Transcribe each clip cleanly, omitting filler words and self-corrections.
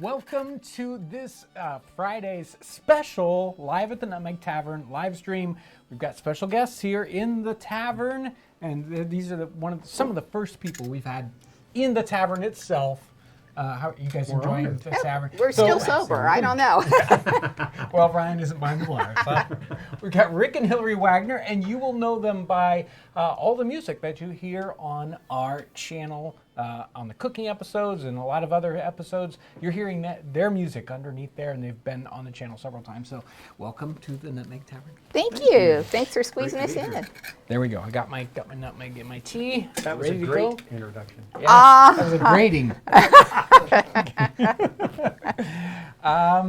Welcome to this Friday's special Live at the Nutmeg Tavern live stream. We've got special guests here in the tavern, and these are some of the first people we've had in the tavern itself. How are you guys enjoying the tavern? We're still sober. I don't know. Well, Ryan isn't behind the bar. So we've got Rick and Hillary Wagner, and you will know them by all the music that you hear on our channel, on the cooking episodes and a lot of other episodes. You're hearing their music underneath there, and they've been on the channel several times. So welcome to the Nutmeg Tavern. Thank you. Thanks for squeezing us in. There we go. I got my nutmeg in my tea. That was a great introduction. Yeah, that was a grating. How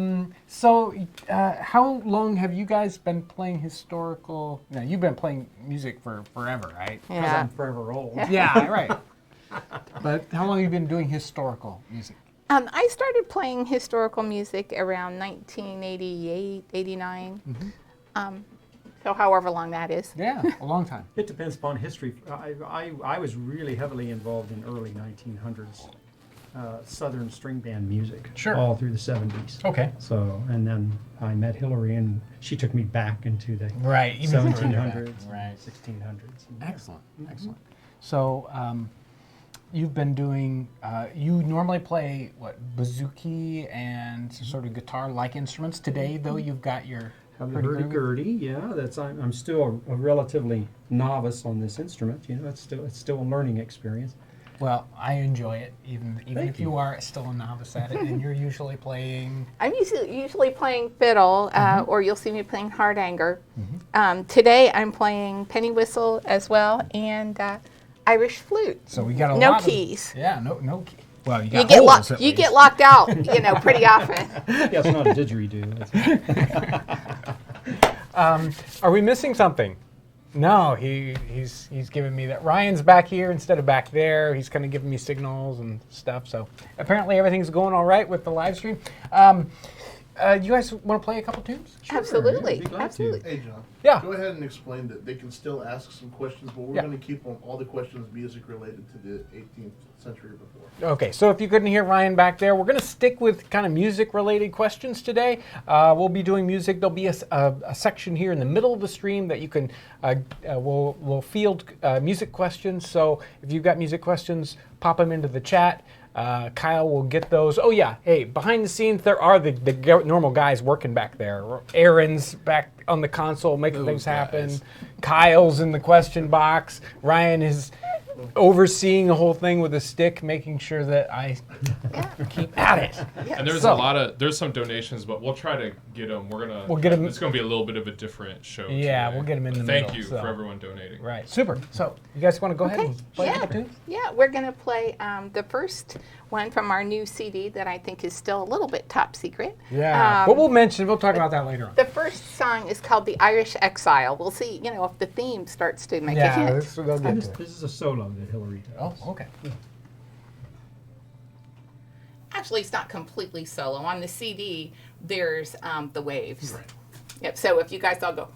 long have you guys been playing historical? Now, you've been playing music for forever, right? Because I'm forever old. Yeah, right. But how long have you been doing historical music? I started playing historical music around 1988, 89. Mm-hmm. So however long that is. Yeah, a long time. It depends upon history. I was really heavily involved in early 1900s Southern string band music. Sure. All through the 70s. Okay. So, and then I met Hillary, and she took me back into the even 1700s, right, 1600s. Excellent, excellent. So, you've been doing. You normally play what, bouzouki and sort of guitar-like instruments. Today, though, you've got your Hurdy-Gurdy, yeah. I'm still a relatively novice on this instrument. You know, it's still a learning experience. Well, I enjoy it, even if you are still a novice at it, and you're usually playing. I'm usually playing fiddle, or you'll see me playing hardanger. Today, I'm playing penny whistle as well, and Irish flute. So we got a no lot keys. No keys. Well, you get holes, you get locked out, pretty often. Yeah, it's not a didgeridoo. Are we missing something? No, he's giving me that. Ryan's back here instead of back there. He's kind of giving me signals and stuff. So apparently everything's going all right with the live stream. You guys want to play a couple tunes? Sure, absolutely, yeah, absolutely. Hey, John. Yeah. Go ahead and explain that they can still ask some questions, but we're going to keep all the questions music related to the 18th century or before. Okay, so if you couldn't hear Ryan back there, we're going to stick with kind of music-related questions today. We'll be doing music. There'll be a section here in the middle of the stream that you can, we'll field music questions. So if you've got music questions, pop them into the chat. Kyle will get those. Oh yeah, hey, behind the scenes there are the normal guys working back there. Aaron's back on the console making things happen. Kyle's in the question box. Ryan is overseeing the whole thing with a stick, making sure that I keep at it. And there's there's some donations, but we'll try to get them. We'll get them. It's going to be a little bit of a different show. Yeah, today. we'll get them in the middle. Thank you for everyone donating. Right, super. So you guys want to go ahead and play the tunes? Yeah, we're going to play the first one from our new CD that I think is still a little bit top secret. Yeah, but we'll talk about that later on. The first song is called The Irish Exile. We'll see, if the theme starts to make a hit. This is a solo that Hillary does. Oh, okay. Yeah. Actually, it's not completely solo. On the CD, there's the waves. Right. Yep. So if you guys all go.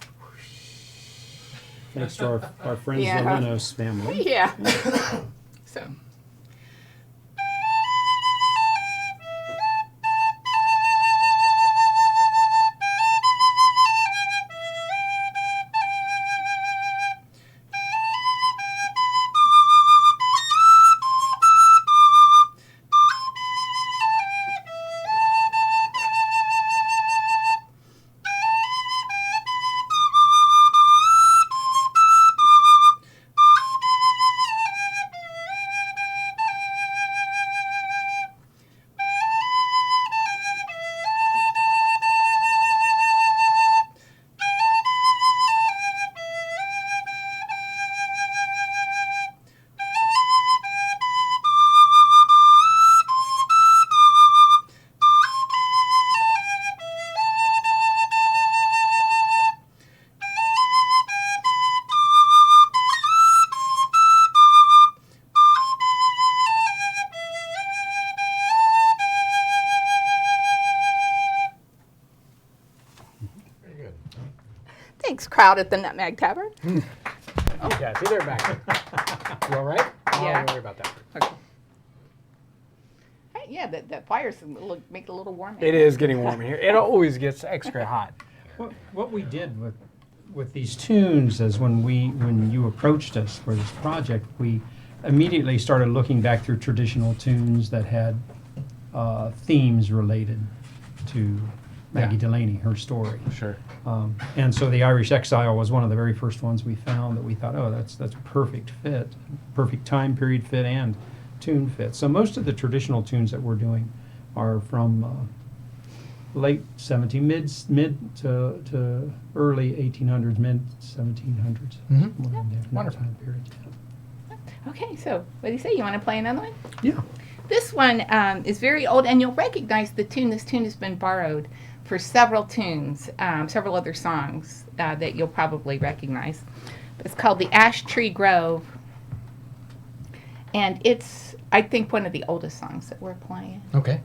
Thanks to our friends, the Lenos family. Yeah. So. Thanks, crowd at the Nutmeg Tavern. Yeah, see there back there. You all right? Yeah. Don't worry about that. Okay. Hey. Yeah, the fires make it a little warm. It is getting warm in here. It always gets extra hot. What we did with these tunes is when you approached us for this project, we immediately started looking back through traditional tunes that had themes related to Maggie Delaney, her story. Sure. And so the Irish Exile was one of the very first ones we found that we thought, oh, that's perfect fit, perfect time period fit and tune fit. So most of the traditional tunes that we're doing are from late 1700s, mid to early 1800s, mid 1700s. Wonderful. Time period. Okay, so what do you say? You want to play another one? Yeah. This one is very old, and you'll recognize the tune. This tune has been borrowed for several tunes, several other songs that you'll probably recognize. It's called the Ash Tree Grove, and it's, I think, one of the oldest songs that we're playing. Okay.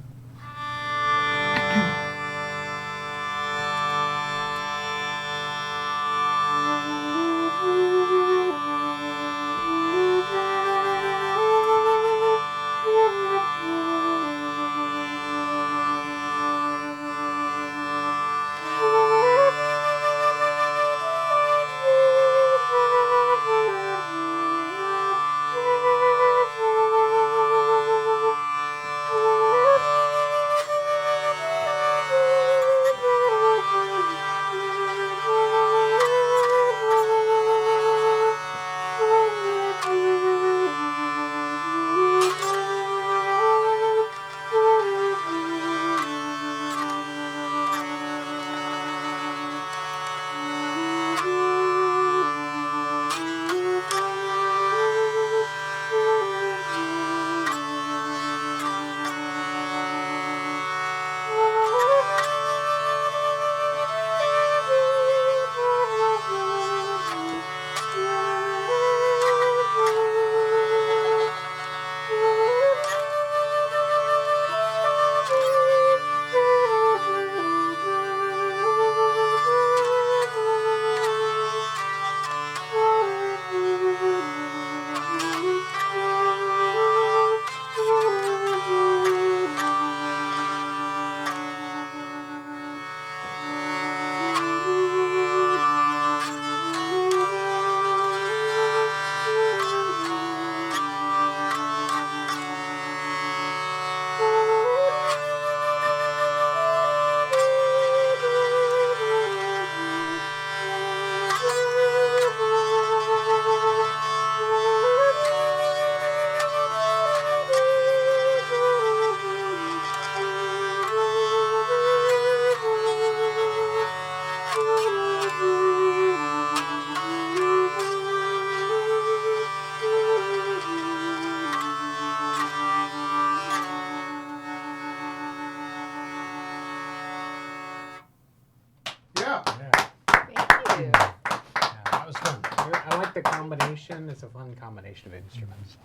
The combination is a fun combination of instruments.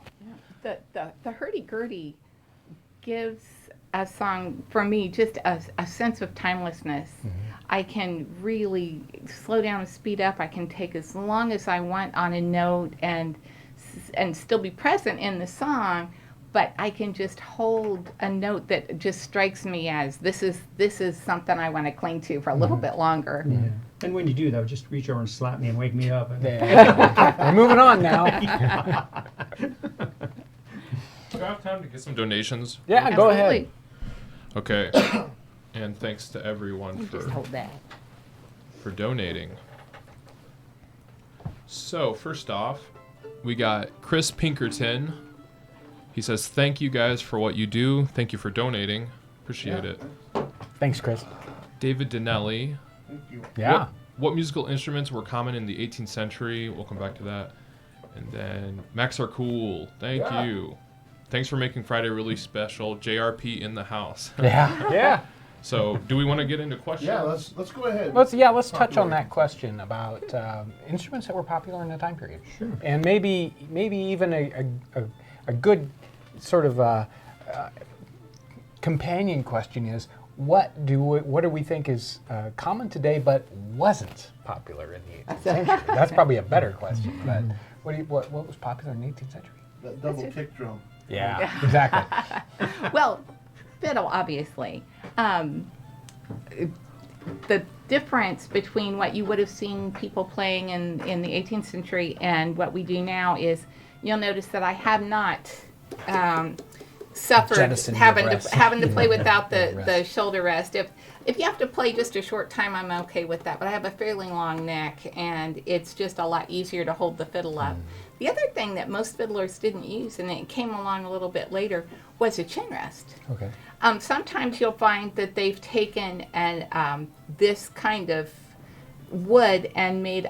Yeah. The Hurdy-Gurdy gives a song, for me, just a sense of timelessness. I can really slow down and speed up. I can take as long as I want on a note and still be present in the song, but I can just hold a note that just strikes me as this is something I want to cling to for a little bit longer. Yeah. And when you do that, just reach over and slap me and wake me up. We're moving on now. Do I have time to get some donations? Yeah, Absolutely. go ahead. Okay. And thanks to everyone You just hold that. for donating. So, first off, we got Chris Pinkerton. He says, thank you guys for what you do. Thank you for donating. Appreciate it. Thanks, Chris. David Dinelli. Thank you. Yeah. What musical instruments were common in the 18th century? We'll come back to that. And then Max are cool. Thank you. Thanks for making Friday really special. JRP in the house. Yeah. So, do we want to get into questions? Yeah, let's go ahead. Let's touch on that question about instruments that were popular in the time period. Sure. And maybe even a good sort of companion question is, what do we think is common today but wasn't popular in the 18th century? That's probably a better question. But what was popular in the 18th century? That double kick drum. Yeah, exactly. Well, fiddle, obviously. The difference between what you would have seen people playing in the 18th century and what we do now is you'll notice that I have not suffered Jettisoned your having breast. to having to play without the Rest. shoulder rest. If you have to play just a short time, I'm okay with that. But I have a fairly long neck, and it's just a lot easier to hold the fiddle up. The other thing that most fiddlers didn't use, and it came along a little bit later, was a chin rest. Okay. Sometimes you'll find that they've taken this kind of wood and made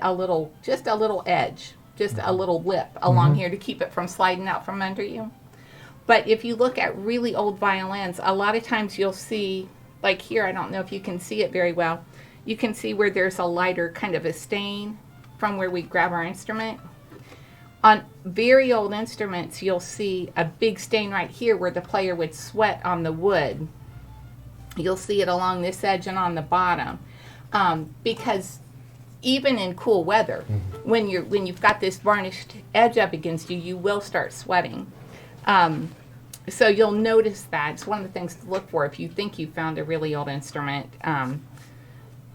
just a little edge, just a little lip along here to keep it from sliding out from under you. But if you look at really old violins, a lot of times you'll see, like here, I don't know if you can see it very well, you can see where there's a lighter kind of a stain from where we grab our instrument. On very old instruments, you'll see a big stain right here where the player would sweat on the wood. You'll see it along this edge and on the bottom. Because even in cool weather, when you've got this varnished edge up against you, you will start sweating. So you'll notice that. It's one of the things to look for if you think you found a really old instrument,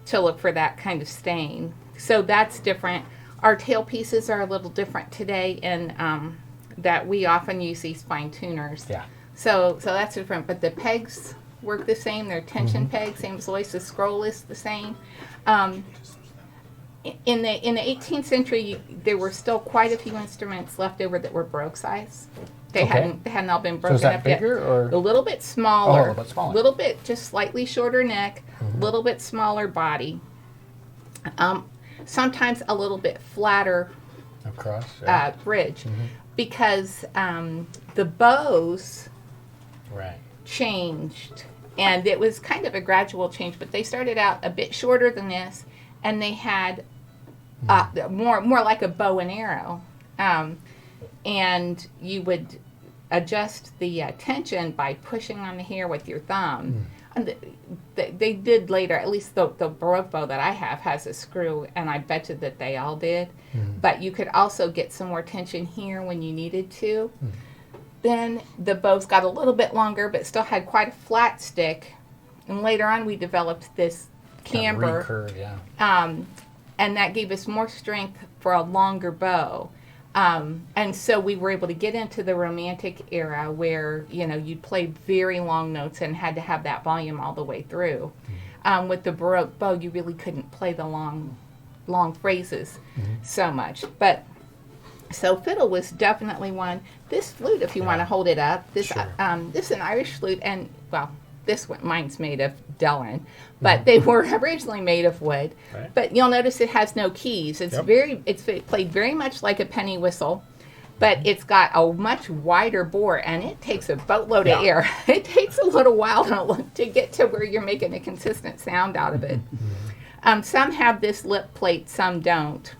to look for that kind of stain. So that's different. Our tailpieces are a little different today in that we often use these fine tuners. Yeah. So that's different. But the pegs work the same. They're tension pegs, same as always. The scroll is the same. In the 18th century, there were still quite a few instruments left over that were baroque size. They hadn't all been So broken is that up yet. bigger or? A little bit smaller. Oh, a little bit smaller. Little bit, just slightly shorter neck, little bit smaller body. Sometimes a little bit flatter Across. bridge, because the bows Right. changed, and it was kind of a gradual change. But they started out a bit shorter than this, and they had more like a bow and arrow, and you would adjust the tension by pushing on the hair with your thumb. And they did later, at least the Baroque bow that I have has a screw, and I bet you that they all did. But you could also get some more tension here when you needed to. Then the bows got a little bit longer, but still had quite a flat stick. And later on, we developed this camber, Recurve, yeah. and that gave us more strength for a longer bow. And so we were able to get into the Romantic era where, you'd play very long notes and had to have that volume all the way through. With the Baroque bow, you really couldn't play the long phrases so much. But so fiddle was definitely one. This flute, if you want to hold it up, this is an Irish flute, and mine's made of Delrin, but they were originally made of wood. Right. But you'll notice it has no keys. It's it's played very much like a penny whistle, but it's got a much wider bore, and it takes a boatload of air. It takes a little while to get to where you're making a consistent sound out of it. Some have this lip plate, some don't.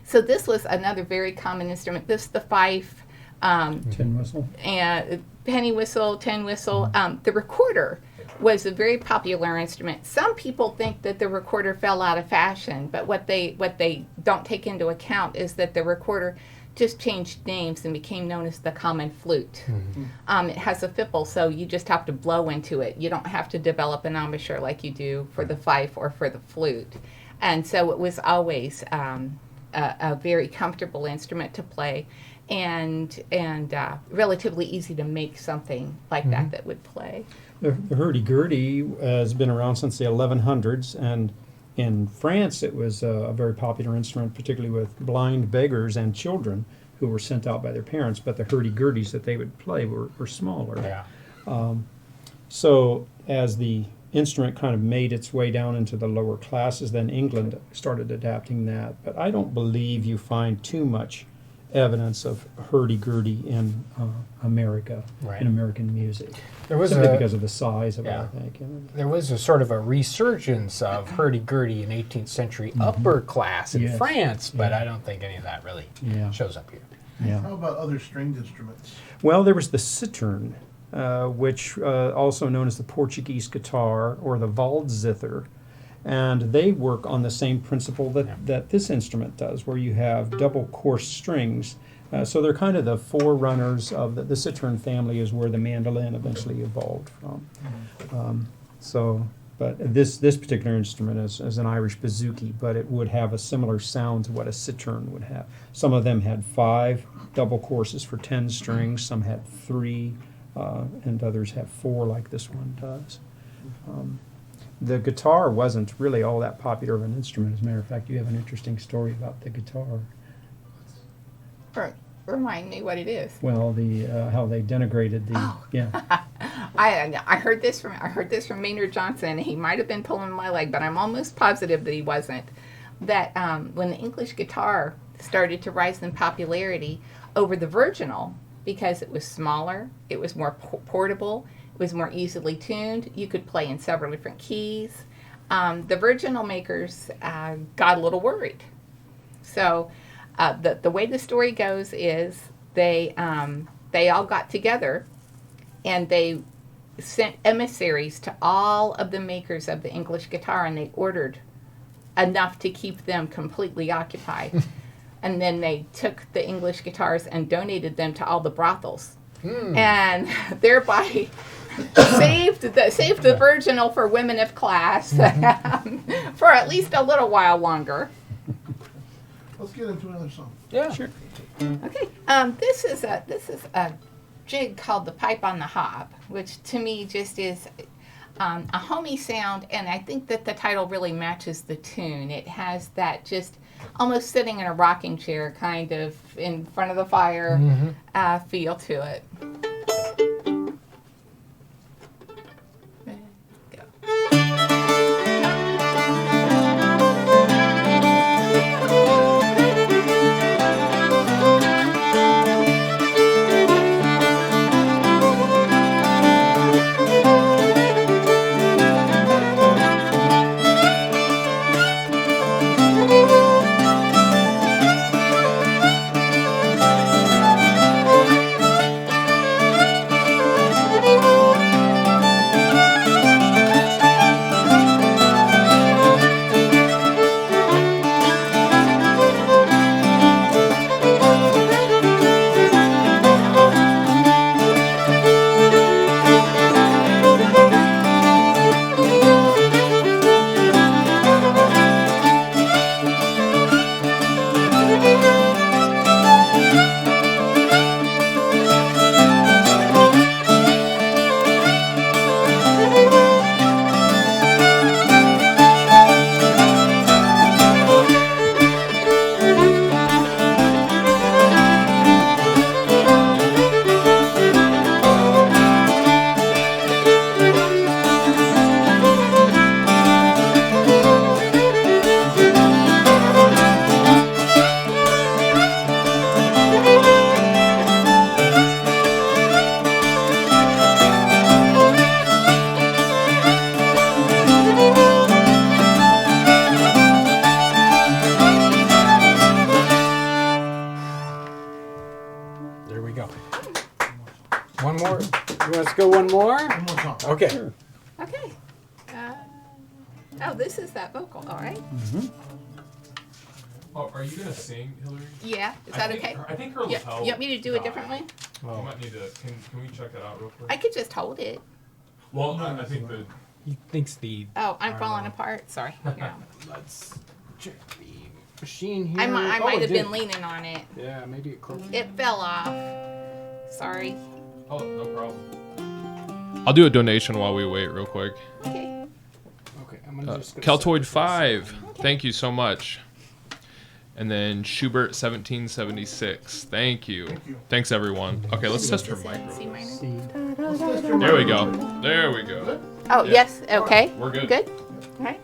So this was another very common instrument. This is the fife. Tin whistle. And penny whistle, tin whistle. The recorder was a very popular instrument. Some people think that the recorder fell out of fashion, but what they don't take into account is that the recorder just changed names and became known as the common flute. It has a fipple, so you just have to blow into it. You don't have to develop an embouchure like you do for the fife or for the flute. And so it was always a very comfortable instrument to play, and relatively easy to make something like that would play. The Hurdy-Gurdy has been around since the 1100s, and in France it was a very popular instrument, particularly with blind beggars and children who were sent out by their parents, but the Hurdy-Gurdys that they would play were smaller. Yeah. So as the instrument kind of made its way down into the lower classes, then England started adapting that. But I don't believe you find too much evidence of hurdy-gurdy in America, Right. in American music. There was Simply a- because of the size of Yeah. it, I think. There was a sort of a resurgence of hurdy-gurdy in 18th century upper class in Yes. France, but Yeah. I don't think any of that really Yeah. shows up here. Yeah. How about other stringed instruments? Well, there was the cittern, which also known as the Portuguese guitar or the Waldzither, and they work on the same principle that this instrument does, where you have double coarse strings So they're kind of the forerunners of the citern family is where the mandolin eventually evolved from. But this particular instrument is an Irish bouzouki, but it would have a similar sound to what a citern would have. Some of them had 5 double courses for 10 strings, some had 3, and others have 4 like this one does. The guitar wasn't really all that popular of an instrument. As a matter of fact, you have an interesting story about the guitar. Remind me what it is. Well, how they denigrated the I heard this from Maynard Johnson. He might have been pulling my leg, but I'm almost positive that he wasn't. That when the English guitar started to rise in popularity over the virginal, because it was smaller, it was more portable, it was more easily tuned. You could play in several different keys. The virginal makers got a little worried. So the way the story goes is they all got together and they sent emissaries to all of the makers of the English guitar, and they ordered enough to keep them completely occupied. And then they took the English guitars and donated them to all the brothels, and thereby saved the virginal for women of class for at least a little while longer. Let's get into another song. Yeah, sure. Okay, this is a jig called the Pipe on the Hob, which to me just is a homey sound, and I think that the title really matches the tune. It has that just almost sitting in a rocking chair kind of in front of the fire feel to it. One more. You want us to go one more? One more song. Okay. Sure. Okay. This is that vocal, all right? Oh, are you gonna sing, Hillary? Yeah, is that okay? I think her Yeah. lapel. You want me to do it differently? You might need to. Can we check that out real quick? I could just hold it. Well, I think the. He thinks the. Oh, I'm falling apart. Sorry. Here. Let's check the machine here. I might it have did. been leaning on it. Yeah, maybe it closed. It fell off. Sorry. Oh, no problem. I'll do a donation while we wait, real quick. Okay. Okay, I'm gonna just. Keltoid 5, thank you so much. And then Schubert 1776, thank you. Thanks everyone. Okay, let's test her mic. C minor. C. There we go. There we go. Oh, Yeah. yes. Okay. We're good. Good. All right.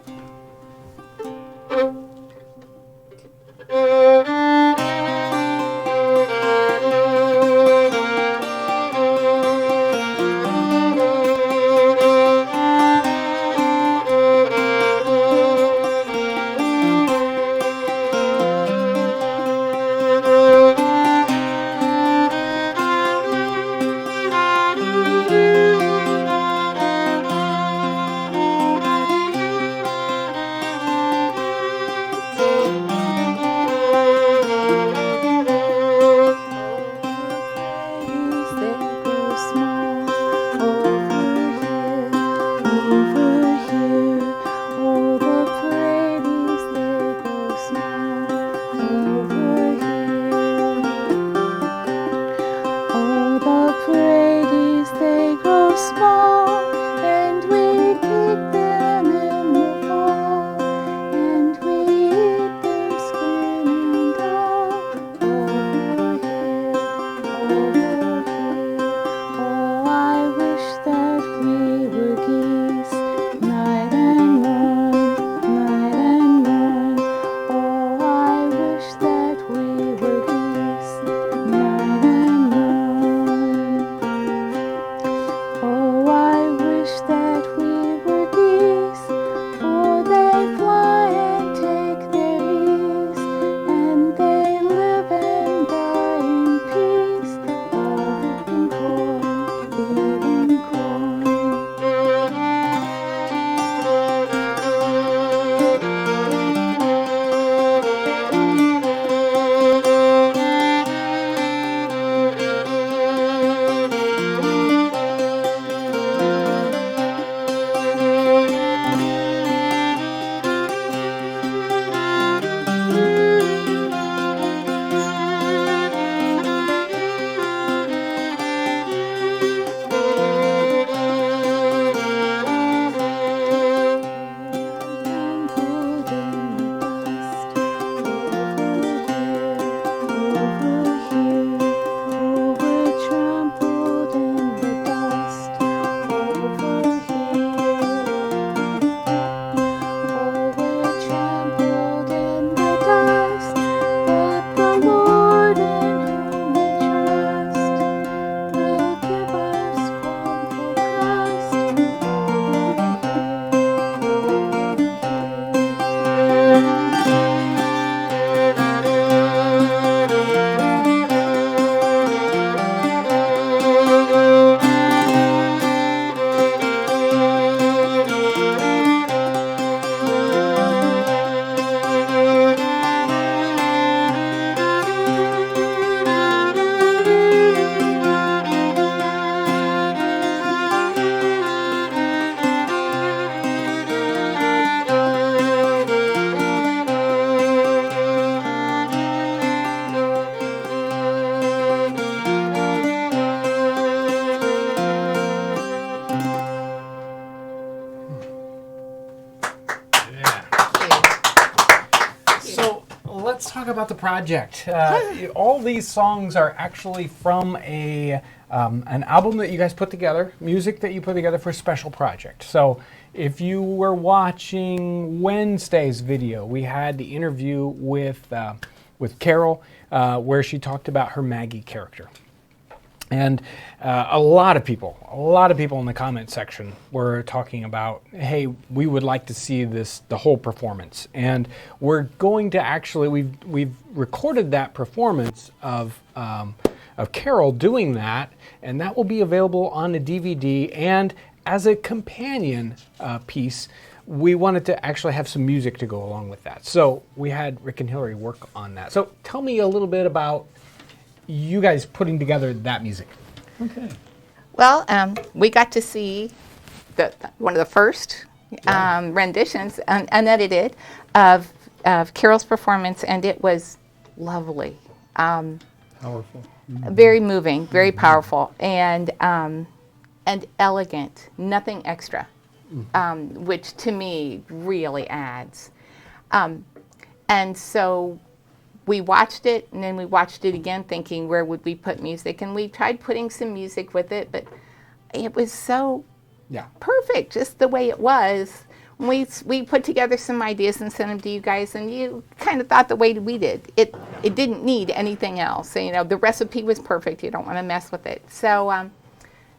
small. Over here, oh, the pretties, they grow small. Over here, oh, the pretties, they grow small, and we pick them in the fall, and we eat them skin and all. Over here, oh, I wish that we were geese, night and morn, night and morn. Oh, I wish that we were geese, night and morn. Oh, I wish that we were geese, for they fly and take their ease, and they live and die in peace, all eating corn, eating corn. Trampled in the dust. Over here, we're trampled in the dust. But the Lord in whom we trust will give us crumble crust. So let's talk about the project. All these songs are actually from an album that you guys put together, music that you put together for a special project. So if you were watching Wednesday's video, we had the interview with Carol, where she talked about her Maggie character. And a lot of people in the comment section were talking about, hey, we would like to see the whole performance. And we're going to actually, we've recorded that performance of Carol doing that, and that will be available on the DVD. And as a companion piece, we wanted to actually have some music to go along with that. So we had Rick and Hillary work on that. So tell me a little bit about you guys putting together that music. Okay. Well, we got to see one of the first renditions, unedited, of Carol's performance, and it was lovely. Powerful. Very moving, very powerful, and elegant. Nothing extra, which to me really adds. And so we watched it, and then we watched it again, thinking, where would we put music? And we tried putting some music with it, but it was so perfect, just the way it was. We put together some ideas and sent them to you guys, and you kind of thought the way we did. It didn't need anything else. So, the recipe was perfect. You don't want to mess with it. So,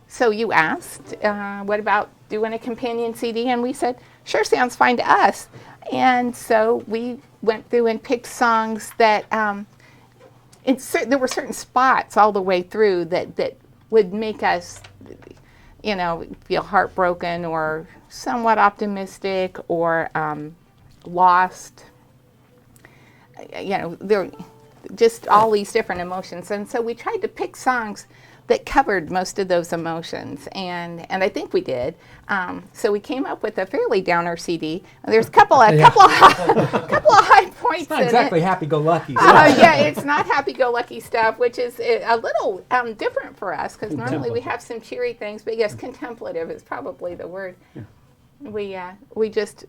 so you asked, what about doing a companion CD? And we said, sure, sounds fine to us. And so we went through and picked songs that there were certain spots all the way through that would make us, feel heartbroken or somewhat optimistic or lost. There just all these different emotions. And so we tried to pick songs that covered most of those emotions, and I think we did. So we came up with a fairly downer CD. There's a couple of high points. It's not in exactly it. happy-go-lucky. Yeah, it's not happy-go-lucky stuff, which is a little different for us because normally we have some cheery things. But yes, contemplative is probably the word. Yeah. We just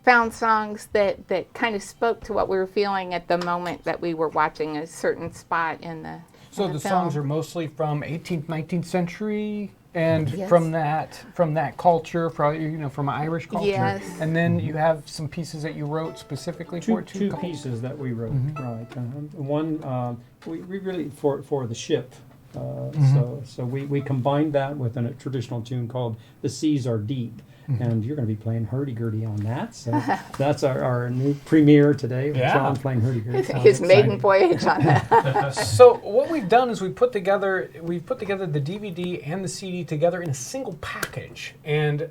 found songs that kind of spoke to what we were feeling at the moment that we were watching a certain spot in the. So in the film. songs are mostly from 18th, 19th century, and Yes. from that culture, from Irish culture. Yes. And then you have some pieces that you wrote specifically for it. Two pieces that we wrote, right. One, we really, for the ship, so we combined that with a traditional tune called The Seas Are Deep. And you're going to be playing Hurdy-Gurdy on that. So that's our new premiere today. Yeah. John playing Hurdy-Gurdy. His maiden voyage on that. So what we've done is we've put together the DVD and the CD together in a single package, and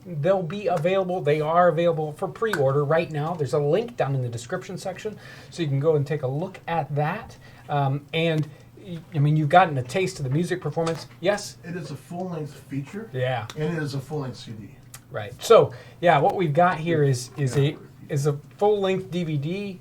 they'll be available. They are available for pre-order right now. There's a link down in the description section, so you can go and take a look at that. And I mean, you've gotten a taste of the music performance. Yes. It is a full-length feature. Yeah. And it is a full-length CD. Right. So yeah, what we've got here is a full-length DVD,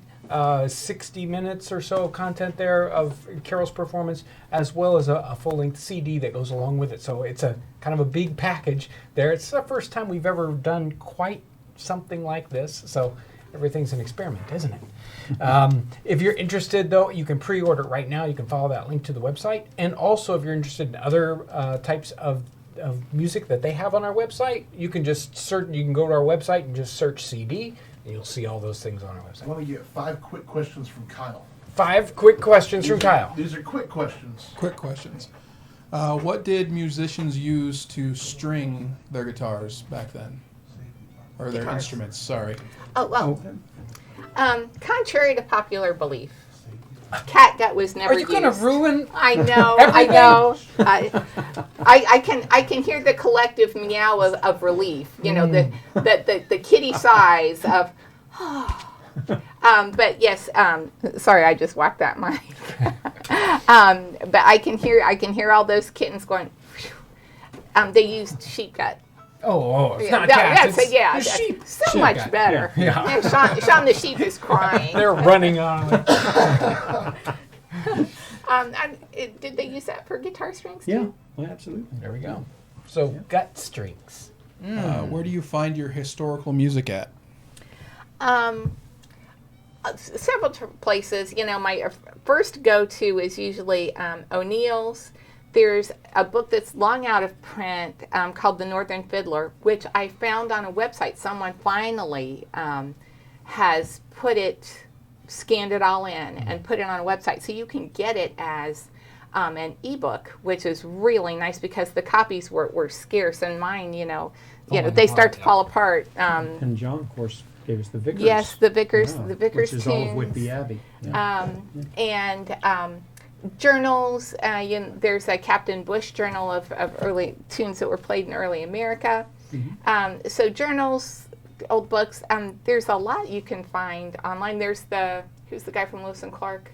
60 minutes or so of content there of Carol's performance, as well as a full-length CD that goes along with it. So it's a kind of a big package there. It's the first time we've ever done quite something like this. So everything's an experiment, isn't it? If you're interested, though, you can pre-order right now. You can follow that link to the website. And also, if you're interested in other types of music that they have on our website, you can just search. You can go to our website and just search CD, and you'll see all those things on our I website. want to get 5 quick questions from Kyle. 5 quick questions from Kyle. These are quick questions. Quick questions. What did musicians use to string their guitars back then? Or their Guitars. instruments, sorry. Oh, well, contrary to popular belief, catgut was never Are you used. going to ruin? I know, everything? I can hear the collective meow of relief. You know, the kitty sighs of. But yes, sorry, I just whacked that mic. But I can hear all those kittens going. They used sheep gut. Oh, it's not Yeah, cats. It's that's sheep. so Sheep much gut. better. Yeah. Sean the sheep is crying. They're running on it. Did they use that for guitar strings? Yeah, Too? well, absolutely. There we go. So gut strings. Where do you find your historical music at? Several places. You know, my first go-to is usually O'Neill's. There's a book that's long out of print called The Northern Fiddler, which I found on a website. Someone finally has scanned it all in and put it on a website. So you can get it as an ebook, which is really nice because the copies were scarce, and mine, they start to fall apart. And John, of course, gave us the Vickers. Yes, the Vickers, Yeah, the Vickers which is all of tunes. Whitby Abbey. Yeah. And journals. There's a Captain Bush journal of early tunes that were played in early America. So journals, old books. There's a lot you can find online. There's who's the guy from Lewis and Clark?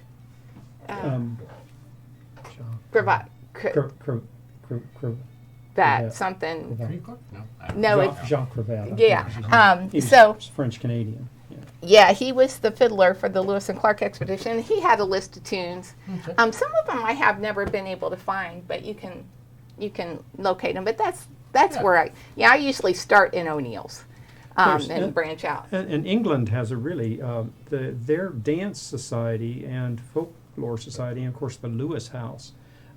Cravat. That something. No, it's Jean Cravat. yeah. He was So French Canadian. yeah, he was the fiddler for the Lewis and Clark expedition. He had a list of tunes. Some of them I have never been able to find, but you can locate them. But that's where I usually start in O'Neill's and branch out. And England has a really their dance society and folklore society, and of course the Lewis House.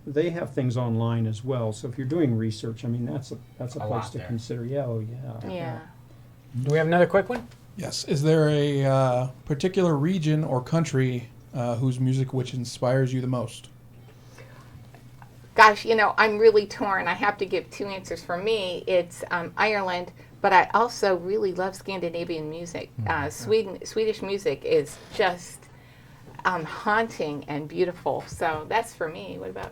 They have things online as well. So if you're doing research, I mean that's a place lot to there. consider. Yeah, oh yeah. Yeah. Do we have another quick one? Yes. Is there a particular region or country whose music which inspires you the most? Gosh, I'm really torn. I have to give 2 answers. For me, it's Ireland, but I also really love Scandinavian music. Swedish music is just haunting and beautiful. So that's for me. What about?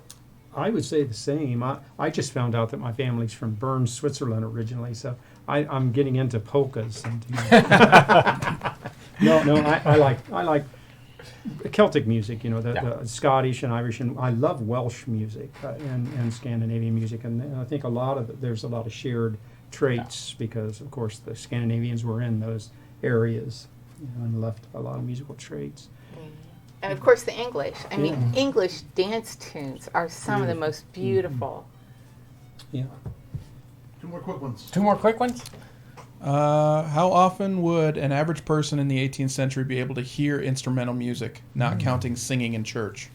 I would say the same. I just found out that my family's from Bern, Switzerland originally, so I'm getting into polkas. And, I like Celtic music, you know, Yeah. the Scottish and Irish, and I love Welsh music and Scandinavian music, and I think there's a lot of shared traits because, of course, the Scandinavians were in those areas, you know, and left a lot of musical traits. And of course, the English. I mean, Yeah. English dance tunes are some of the most beautiful. Yeah. Two more quick ones. Two more quick ones. How often would an average person in the 18th century be able to hear instrumental music, not counting singing in church?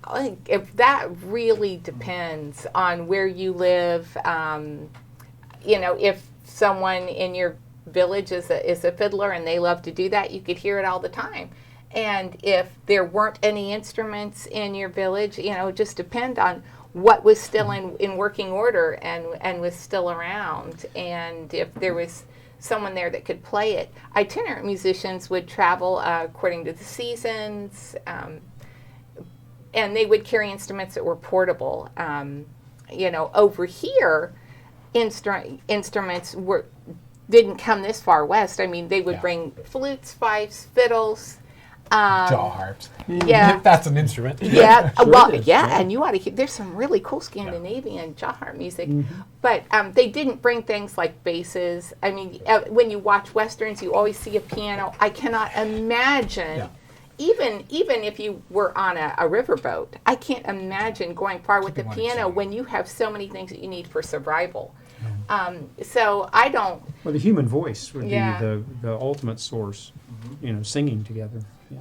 I think if that really depends on where you live. You know, if someone in your village is a fiddler and they love to do that, you could hear it all the time. And if there weren't any instruments in your village, you know, it just depend on what was still in working order and was still around. And if there was someone there that could play it. Itinerant musicians would travel according to the seasons, and they would carry instruments that were portable. You know, over here, instruments didn't come this far west. I mean, they would Yeah. bring flutes, fifes, fiddles. Jaw harps. Yeah. That's an instrument. Yeah, Sure well, is, yeah, yeah. and you ought to hear. There's some really cool Scandinavian jaw harp music, but they didn't bring things like basses. I mean, when you watch westerns, you always see a piano. I cannot imagine, Yeah. even if you were on a riverboat, I can't imagine going far with the Keeping one piano tune. when you have so many things that you need for survival. So I don't. Well, the human voice would Yeah. be the ultimate source, you know, singing together. Yeah.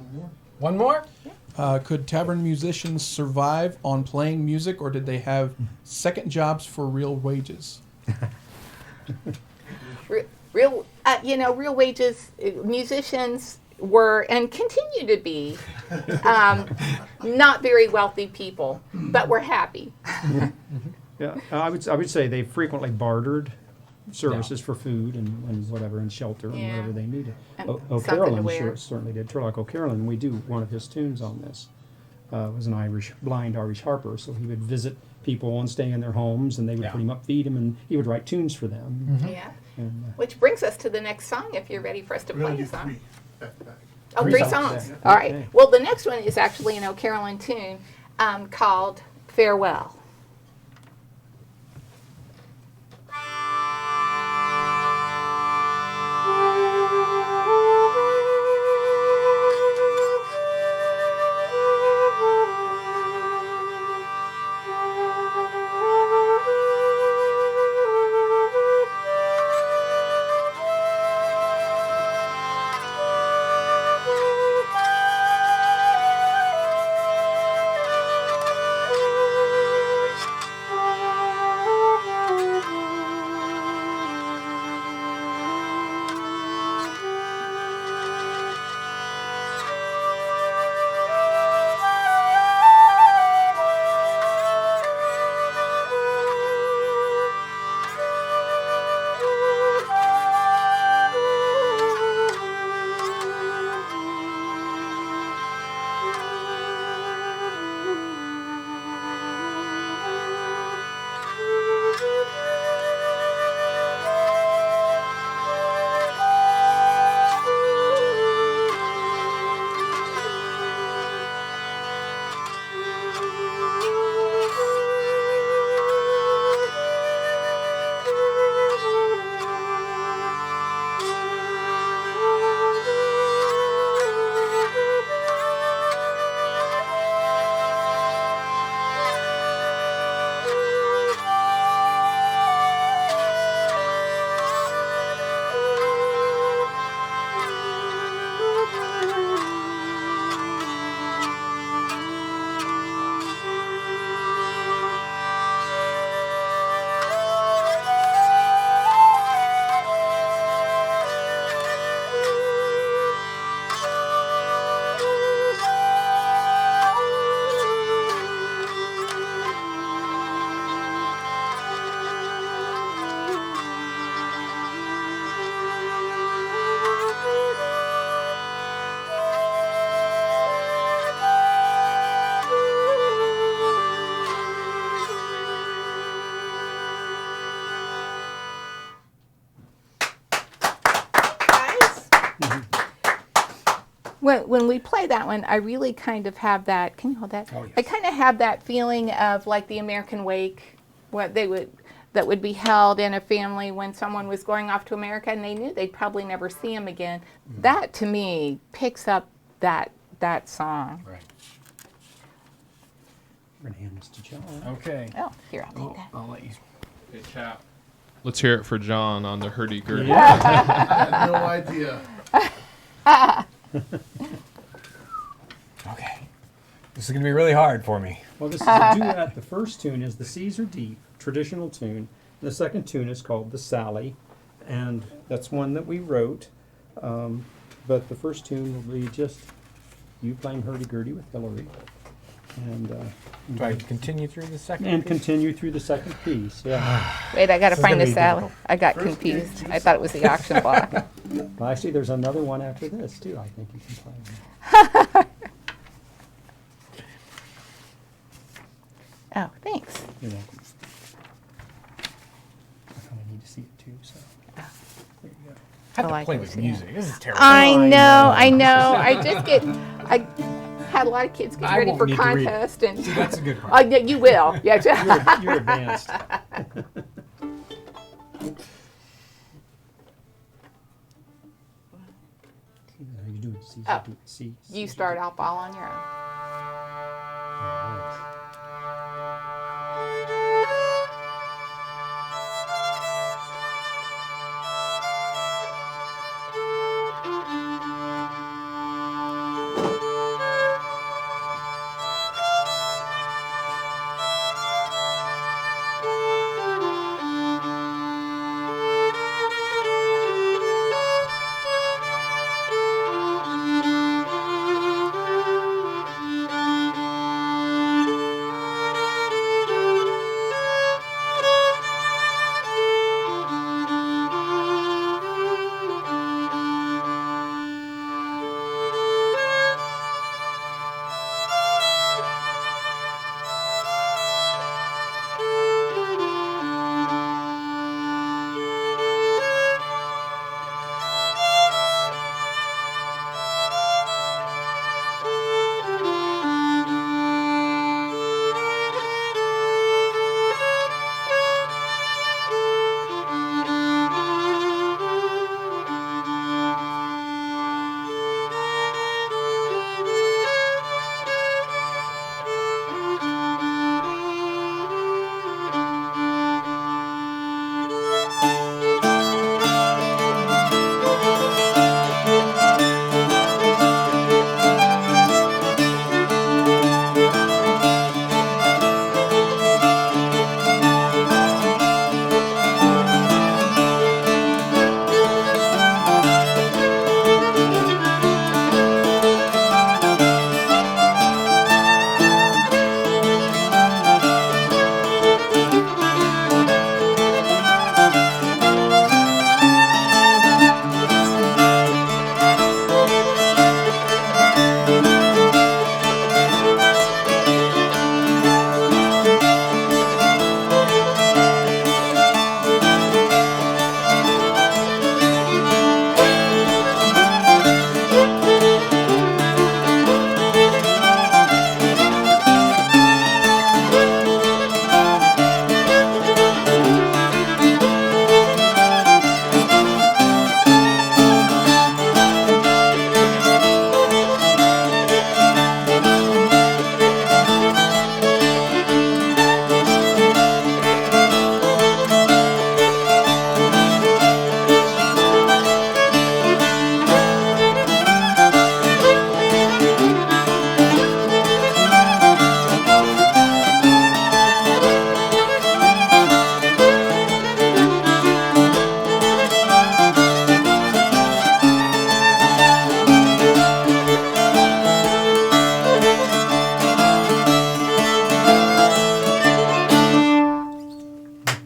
One more. Could tavern musicians survive on playing music, or did they have second jobs for real wages? Real, real wages. Musicians were and continue to be not very wealthy people, but we're happy. Yeah, I would say they frequently bartered services for food and whatever, and shelter and Yeah. whatever they needed. And something to O'Carolan wear. certainly did. Turlock O'Carolan, we do one of his tunes on this. Was an blind Irish harper, so he would visit people and stay in their homes, and they would Yeah. put him up, feed him, and he would write tunes for them. Yeah. And, Which brings us to the next song, if you're ready for us to We're gonna play do a song. three. Back to back. Oh, Three three songs. songs. Yeah. All right. Okay. Well, the next one is actually an O'Carolan tune called Farewell. When we play that one, I really kind of have that. Can you hold that? Oh, yes. I kind of have that feeling of like the American Wake, what they would that would be held in a family when someone was going off to America and they knew they'd probably never see him again. That to me picks up that song. Right. We're gonna hand this to John. Okay. Oh, here, I'll take that. I'll let you. Hey, chat. Let's hear it for John on the Hurdy-Gurdy. I had no idea. Okay. This is going to be really hard for me. Well, this is a duet. The first tune is the C's Are Deep, traditional tune. The second tune is called the Sally, and that's one that we wrote. But the first tune will be just you playing Hurdy-Gurdy with Hillary, and Do I continue through the second? and piece? continue through the second piece. Yeah. Wait, I got to This is find gonna the be salad. difficult. I got First confused. game, I thought it was the auction block. Well, actually, there's another one after this too. I think you can play. Oh, thanks. You're welcome. I kind of need to see it too. So there you go. I have Oh, to I play can with see music. This is terrible. I I know. know. I just get. I had a lot of kids get I ready won't for need to read. contest, and See, that's a good part. oh, yeah, you will. Yeah. You're advanced. How you doing? C, Oh, C, C, You start off all on your own.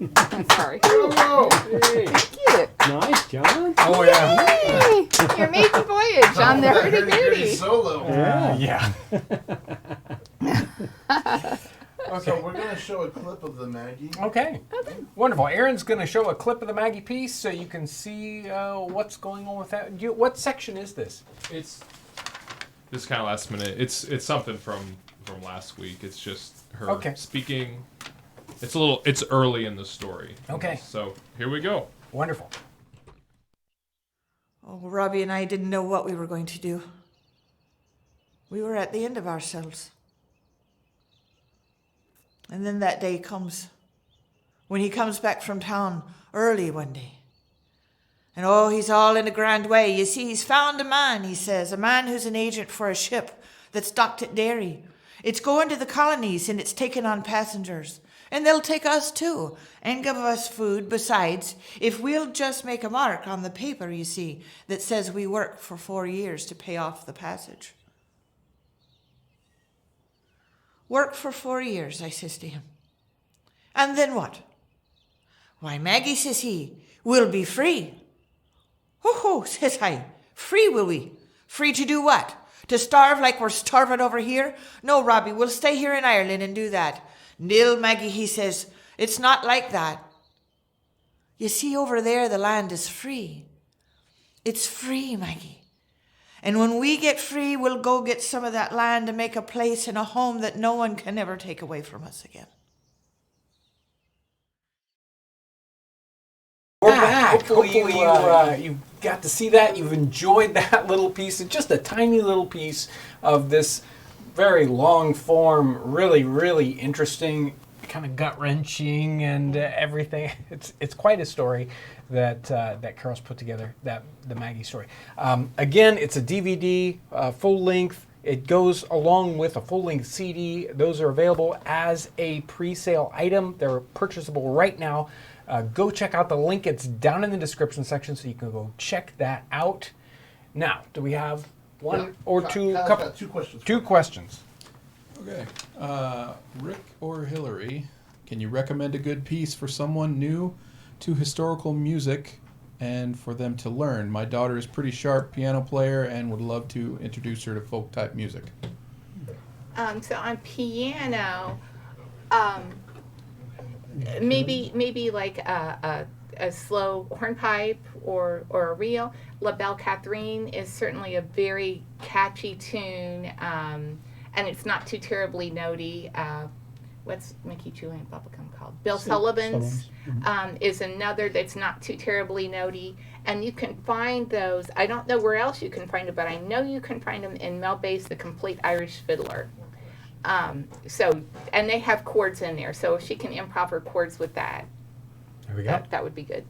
I'm sorry. Thank you. Nice, John. Oh, yeah. Hey, your maiden voyage on the Hurdy-Gurdy Hurdy-Gurdy. solo. Yeah. So we're gonna show a clip of the Maggie. Okay. Wonderful. Aaron's going to show a clip of the Maggie piece so you can see what's going on with that. What section is this? It's This is kind of last minute. It's something from last week. It's just her speaking. It's early in the story. Okay. So here we go. Wonderful. Oh, Robbie and I didn't know what we were going to do. We were at the end of ourselves. And then that day comes, when he comes back from town early one day. And oh, he's all in a grand way. You see, he's found a man, he says, a man who's an agent for a ship that's docked at Derry. It's going to the colonies and it's taking on passengers. And they'll take us too, and give us food besides, if we'll just make a mark on the paper, you see, that says we work for 4 years to pay off the passage. Work for 4 years, I says to him. And then what? Why, Maggie, says he, we'll be free. Ho, says I, free will we? Free to do what? To starve like we're starving over here? No, Robbie, we'll stay here in Ireland and do that. Nil, Maggie, he says, it's not like that. You see, over there, the land is free. It's free, Maggie. And when we get free, we'll go get some of that land and make a place and a home that no one can ever take away from us again. We're back. Hopefully you got to see that. You've enjoyed that little piece. It's just a tiny little piece of this very long form, really, really interesting, kind of gut-wrenching and everything. It's quite a story that Carol's put together, the Maggie story. Again, it's a DVD, full length. It goes along with a full-length CD. Those are available as a pre-sale item. They're purchasable right now. Go check out the link. It's down in the description section, so you can go check that out. Now, do we have one or two? I've got two questions. Two questions. Okay. Rick or Hillary, can you recommend a good piece for someone new to historical music and for them to learn? My daughter is pretty sharp piano player and would love to introduce her to folk type music. So on piano, maybe like a slow hornpipe or a reel. La Belle Catherine is certainly a very catchy tune, and it's not too terribly notey. What's Mickey Julian Bubblegum called? Bill Sullivan's is another that's not too terribly notey. And you can find those. I don't know where else you can find them, but I know you can find them in Mel Bay's The Complete Irish Fiddler. And they have chords in there. So if she can improv her chords with that, There we go. that would be good.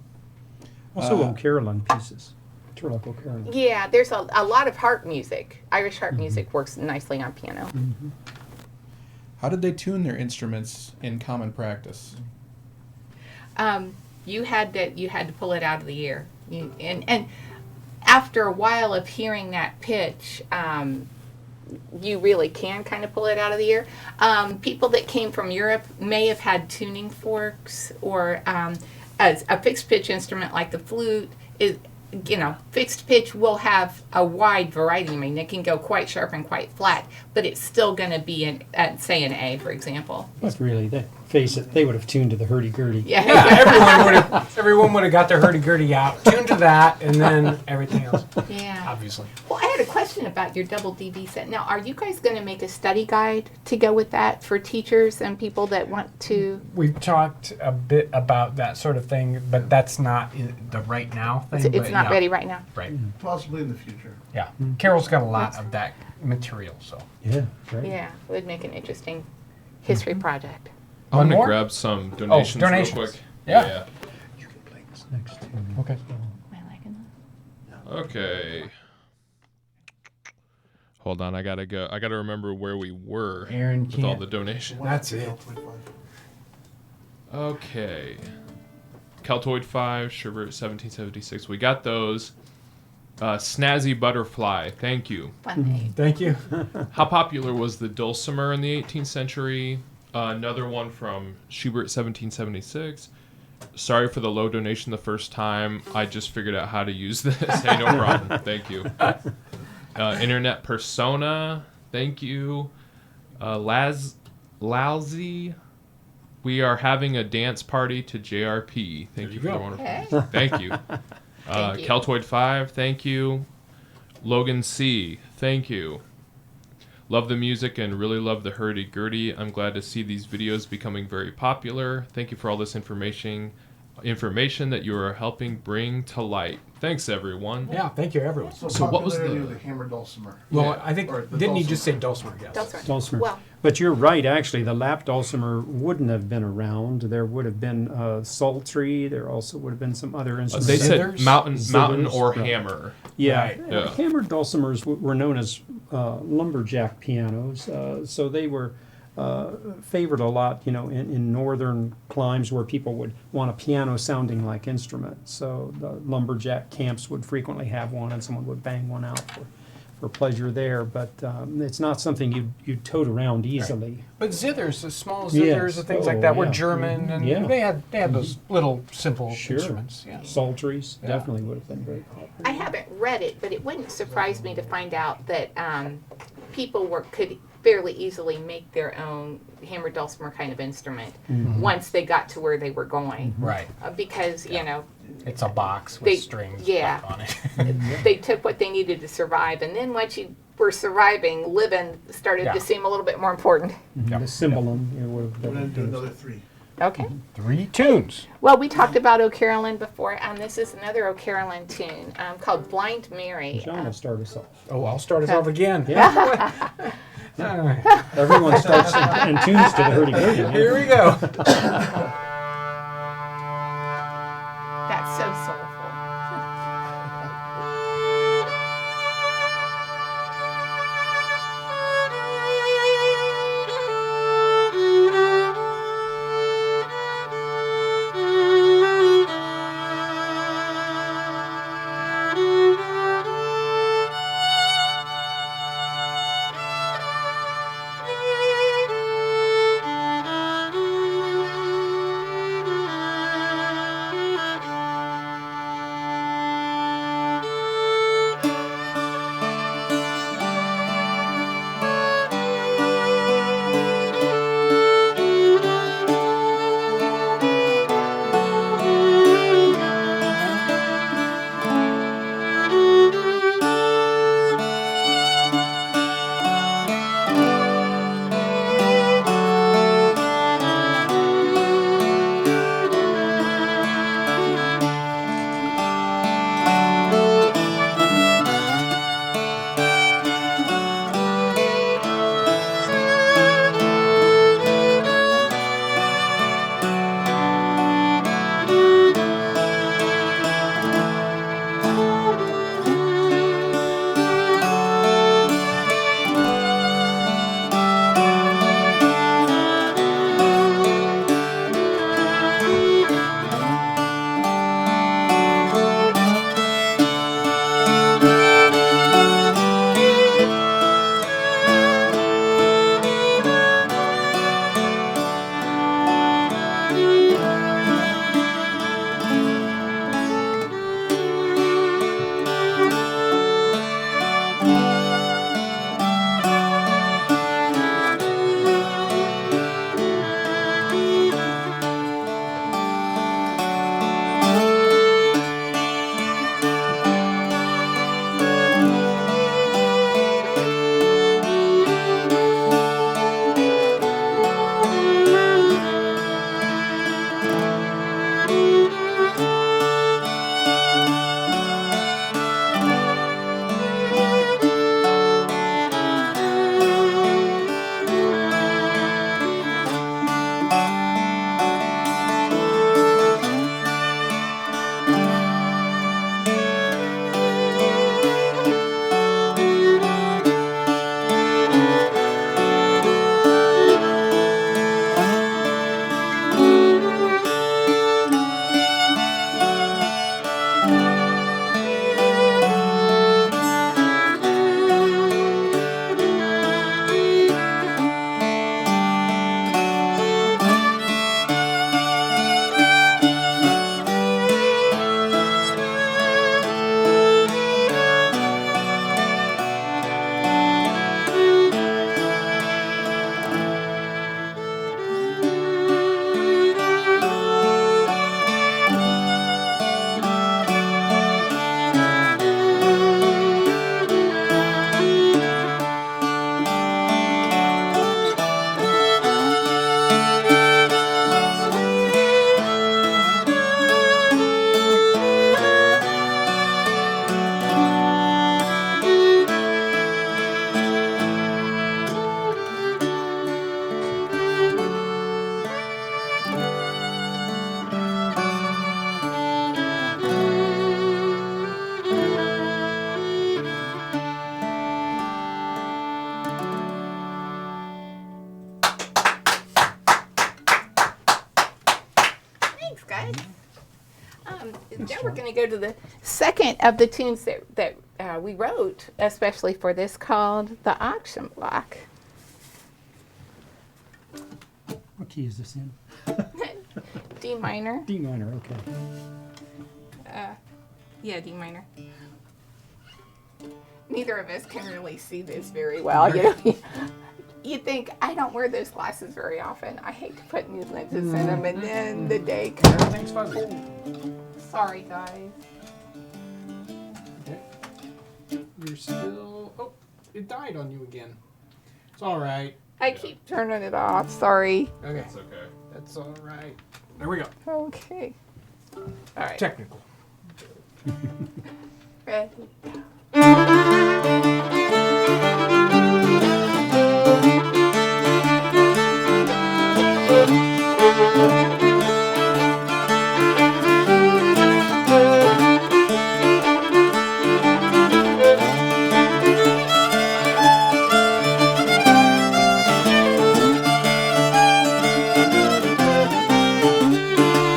Also O'Carolan pieces. Turlock O'Carolan. Yeah, there's a lot of harp music. Irish harp music works nicely on piano. How did they tune their instruments in common practice? You had to pull it out of the air. And after a while of hearing that pitch, you really can kind of pull it out of the air. People that came from Europe may have had tuning forks, or as a fixed pitch instrument like the flute is, fixed pitch will have a wide variety. I mean, it can go quite sharp and quite flat, but it's still going to be say an A, for example. But really, face it, they would have tuned to the Hurdy-Gurdy. Yeah. Everyone would have got their hurdy-gurdy out, tuned to that, and then everything else. Yeah. Obviously. Well, I had a question about your double DV set. Now, are you guys going to make a study guide to go with that for teachers and people that want to? We've talked a bit about that sort of thing, but that's not the right now thing. It's not ready right now. Right. Possibly in the future. Yeah. Carol's got a lot of that material, so. Yeah, right. Yeah, it would make an interesting history project. I'm One going to more? grab some donations, donations. real quick. Yeah. You can play this next tune. Okay. Am I liking that? Okay. Hold on, I gotta go. I gotta remember where we were Aaron with all can't. the donations. That's it. Okay. Keltoid 5, Sherbert 1776. We got those. Snazzy Butterfly. Thank you. Fun name. Thank you. How popular was the dulcimer in the 18th century? Another one from Schubert 1776. Sorry for the low donation the first time. I just figured out how to use this. Hey, no problem. Thank you. Internet Persona. Thank you. Lousy. We are having a dance party to JRP. Thank you for the wonderful. Okay. Thank you. Thank you. Keltoid 5. Thank you. Logan C. Thank you. Love the music and really love the hurdy-gurdy. I'm glad to see these videos becoming very popular. Thank you for all this information that you are helping bring to light. Thanks, everyone. Yeah, thank you, everyone. So what was popularity the- of the hammered dulcimer? Well, I think, Or the didn't he just say dulcimer. dulcimer? Yes. Dulcimer. Dulcimer. Well, But you're right, actually. The lap dulcimer wouldn't have been around. There would have been psaltery. There also would have been some other instruments. They said Zithers? mountain Zithers, or right. hammer. Yeah, Right. Yeah. hammered dulcimers were known as lumberjack pianos. So they were favored a lot, in northern climes where people would want a piano sounding like instrument. So the lumberjack camps would frequently have one, and someone would bang one out for pleasure there. But it's not something you'd tote around easily. But zithers, the small Yes. zithers and things Oh, like that, were yeah. German, and Yeah. they had those little simple Sure. instruments. Yeah. Psalteries Yeah. definitely would have been very popular. I haven't read it, but it wouldn't surprise me to find out that people could fairly easily make their own hammer dulcimer kind of instrument once they got to where they were going. Right. Because, It's a box with They- strings yeah. stuck on it. they took what they needed to survive. And then once you were surviving, living started Yeah. to seem a little bit more important. Yep. The cymbalum would have We're going to do been. another 3. Okay. 3 tunes. Well, we talked about O'Carolyn before, and this is another O'Carolyn tune called Blind Mary. John will start us off. Oh, I'll start us off again. Yeah. All right. Everyone starts and tunes to the hurdy-gurdy. yeah. Here we go. That's so soulful. Thanks, guys. Now we're going to go to the second of the tunes that we wrote, especially for this, called The Auction Block. What key is this in? D minor. D minor, okay. Yeah, D minor. Neither of us can really see this very well. You know, you think, I don't wear those glasses very often. I hate to put new lenses in them, and then the day comes. Everything's fuzzy. Sorry, guys. Okay. You're still. Oh, it died on you again. It's all right. I keep turning it off. Sorry. Okay. It's okay. That's all right. There we go. Okay. All right. Technical. Ready.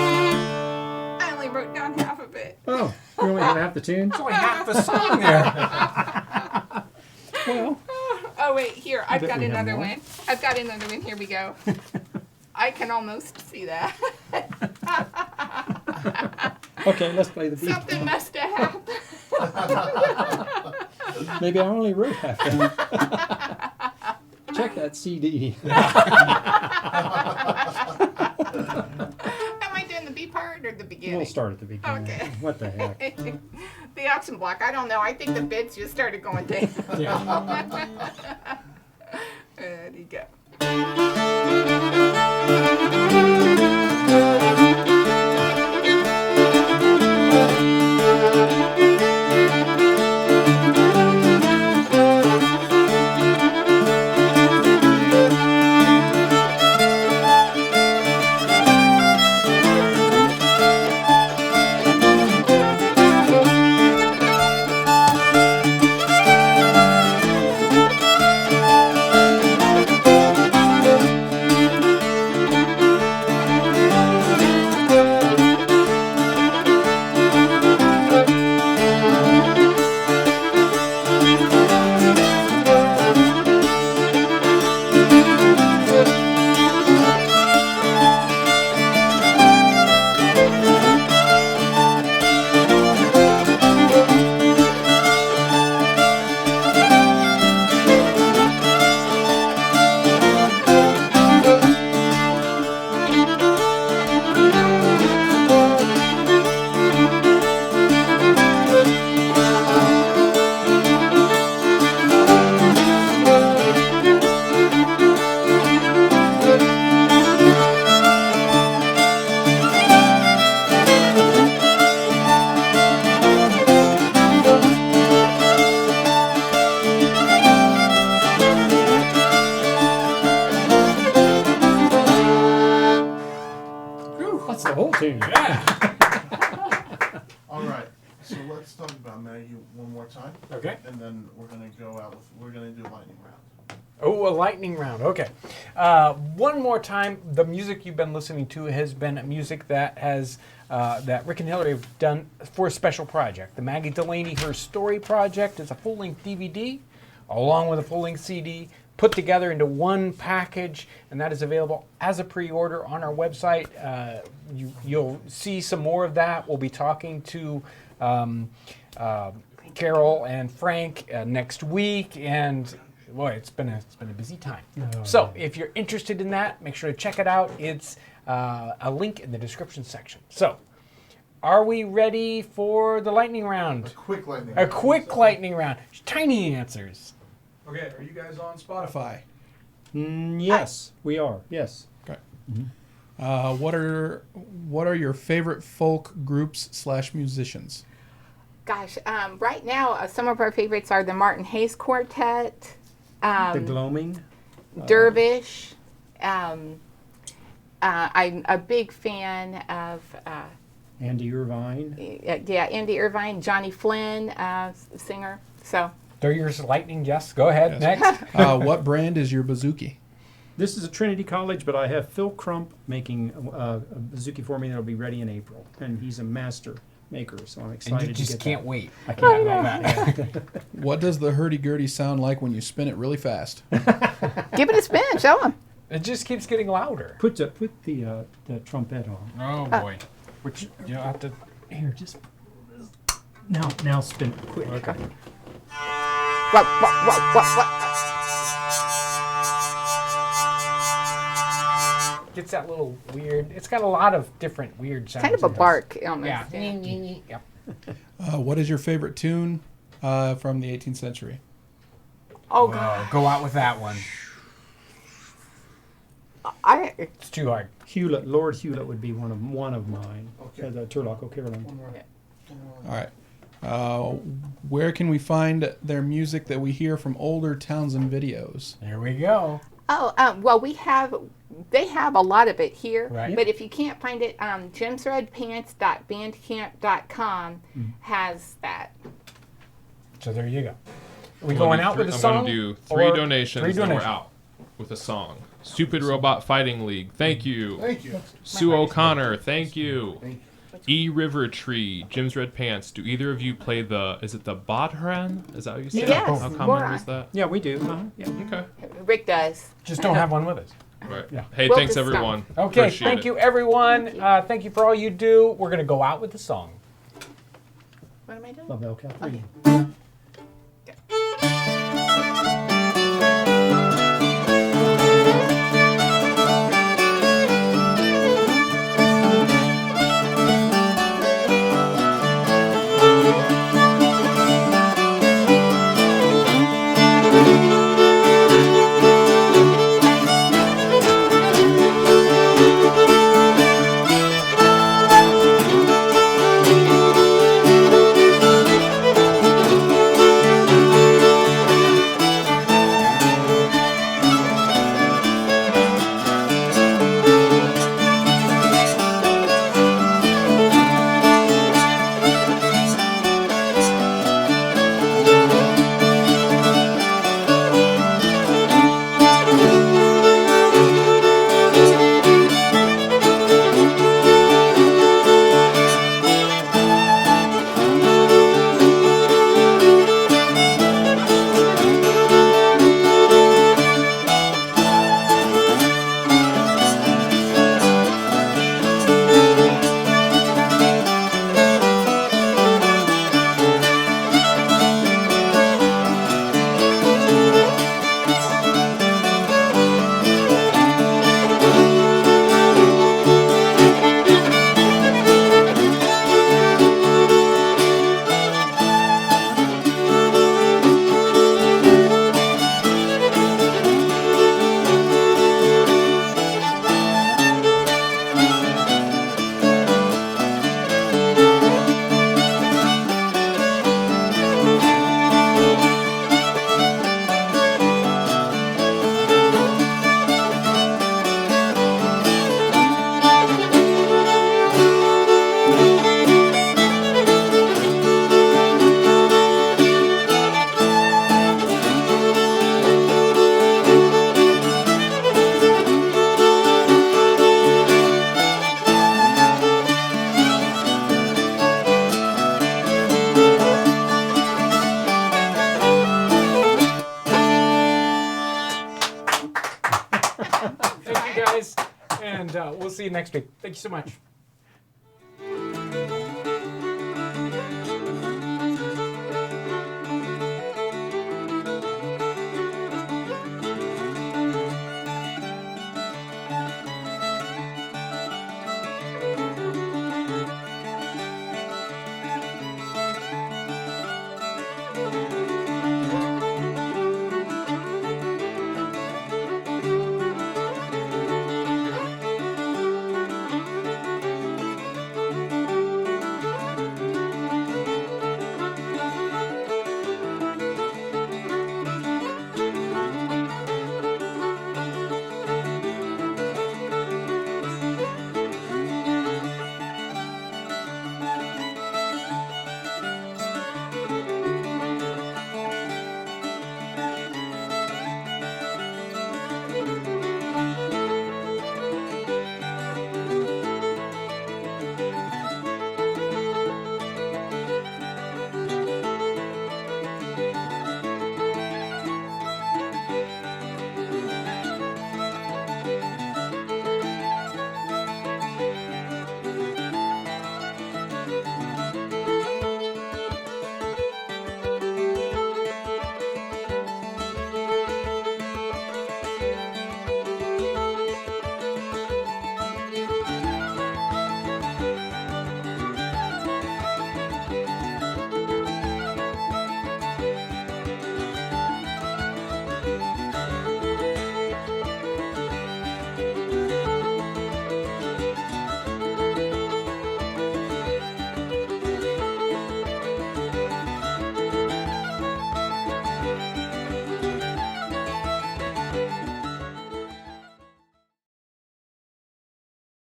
I only wrote down half of it. Oh, you only have half the tune? It's only half the song there. Well, Oh wait, here I've bet got we have another more. one. I've got another one. Here we go. I can almost see that. okay, let's play the beat. Something must have happened. Maybe I only wrote half of it. Check that CD. Am I doing the B part or the beginning? We'll start at the beginning. Okay. What the heck? The auction block. I don't know. I think the bids just started going down. Yeah. There you go. That's the whole tune. All right, so let's talk about Maggie one more time, Okay. and then we're gonna go out with, we're gonna do lightning round. Oh, a lightning round. Okay. One more time, the music you've been listening to has been music that has that Rick and Hillary have done for a special project. The Maggie Delaney Her Story Project is a full-length DVD, along with a full-length CD, put together into one package, and that is available as a pre-order on our website. You'll see some more of that. We'll be talking to Carol and Frank next week, and boy, it's been a busy time. So if you're interested in that, make sure to check it out. It's a link in the description section. So, are we ready for the lightning round? A quick lightning A round. quick lightning round. Tiny answers. Okay, are you guys on Spotify? Yes, we are. Yes. Okay. What are your favorite folk groups / musicians? Gosh, right now some of our favorites are the Martin Hayes Quartet, The Gloaming. Dervish. I'm a big fan of Andy Irvine. Andy Irvine, Johnny Flynn, singer. So They're yours lightning, yes. Go ahead, Yes. next. What brand is your bouzouki? This is a Trinity College, but I have Phil Crump making a bouzouki for me that'll be ready in April, and he's a master maker, so I'm excited And you to just get can't that. wait. I can't Love wait. that. What does the hurdy-gurdy sound like when you spin it really fast? Give it a spin. Show them. It just keeps getting louder. Put the trumpet on. Oh boy. Which you don't have to. Here, just now spin it quick. Okay. What? Gets that little weird. It's got a lot of different weird sounds. Kind of a in it. bark almost. Yeah. Yeah. What is your favorite tune from the 18th century? Oh God. Go out with that one. It's too hard. Hewlett, Lord Hewlett would be one of mine. Okay. The Turlock O'Caroline. All right. Where can we find their music that we hear from older Townsend videos? There we go. Oh, well, they have a lot of it here, Right. but if you can't find it, jimsredpants.bandcamp.com has that. So there you go. Are we going out with a song? I'm going to do three or donations, three then we're donations? out with a song. Stupid Robot Fighting League, thank you. Thank you. Sue O'Connor, thank you. Thank you. E River Tree, Jim's Red Pants. Do either of you play is it the Bodhran? Is that what you say? Yes, How common Bodhran. is that? Yeah, we do. Yeah. Okay. Rick does. Just don't have one with us. Right. Yeah. Hey, We'll thanks just stop. everyone. Okay, Appreciate thank it. you everyone. Thank you for all you do. We're gonna go out with the song. What am I doing? La Belle Catherine. Thank you guys, and we'll see you next week. Thank you so much.